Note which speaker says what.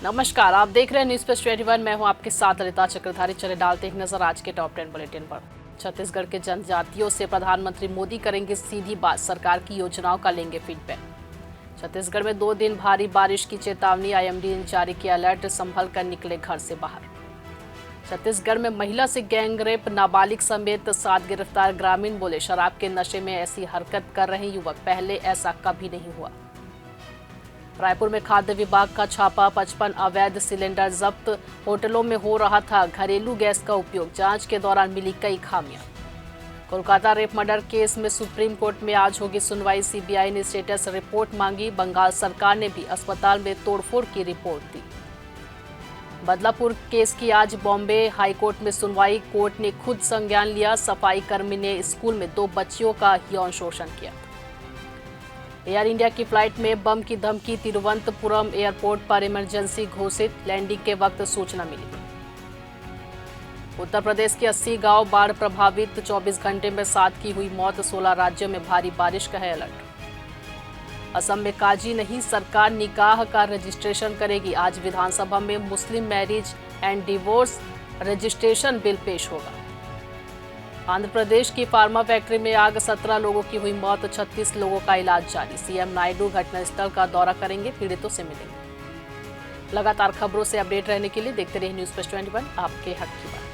Speaker 1: नमस्कार, आप देख रहे हैं न्यूज प्लस 21। मैं हूं आपके साथ ललिता चक्रधारी। चले डालते हैं नजर आज के टॉप 10 बुलेटिन पर। छत्तीसगढ़ के जनजातियों से प्रधानमंत्री मोदी करेंगे सीधी बात, सरकार की योजनाओं का लेंगे फीडबैक। छत्तीसगढ़ में 2 दिन भारी बारिश की चेतावनी, आईएमडी ने जारी किया अलर्ट, संभल कर निकले घर से बाहर। छत्तीसगढ़ में महिला से गैंगरेप, नाबालिग समेत 7 गिरफ्तार। ग्रामीण बोले शराब के नशे में ऐसी हरकत कर रहे युवक, पहले ऐसा कभी नहीं हुआ। रायपुर में खाद्य विभाग का छापा, 55 अवैध सिलेंडर जब्त। होटलों में हो रहा था घरेलू गैस का उपयोग, जांच के दौरान मिली कई खामियां। कोलकाता रेप मर्डर केस में सुप्रीम कोर्ट में आज होगी सुनवाई, सीबीआई ने स्टेटस रिपोर्ट मांगी। बंगाल सरकार ने भी अस्पताल में तोड़फोड़ की रिपोर्ट दी। बदलापुर केस की आज बॉम्बे हाईकोर्ट में सुनवाई, कोर्ट ने खुद संज्ञान लिया। सफाई कर्मी ने स्कूल में 2 बच्चियों का यौन शोषण किया। एयर इंडिया की फ्लाइट में बम की धमकी, तिरुवनंतपुरम एयरपोर्ट पर इमरजेंसी घोषित, लैंडिंग के वक्त सूचना मिली। उत्तर प्रदेश के 80 गांव बाढ़ प्रभावित, 24 घंटे में 7 की हुई मौत। 16 राज्यों में भारी बारिश का है अलर्ट। असम में काजी नहीं, सरकार निकाह का रजिस्ट्रेशन करेगी। आज विधानसभा में मुस्लिम marriage and divorce registration bill पेश होगा। आंध्र प्रदेश की फार्मा फैक्ट्री में आग, 17 लोगों की हुई मौत, 36 लोगों का इलाज जारी। सीएम नायडू घटनास्थल का दौरा करेंगे, पीड़ितों से मिलेंगे। लगातार खबरों से अपडेट रहने के लिए देखते रहिए न्यूज प्लस 21, आपके हक की बात।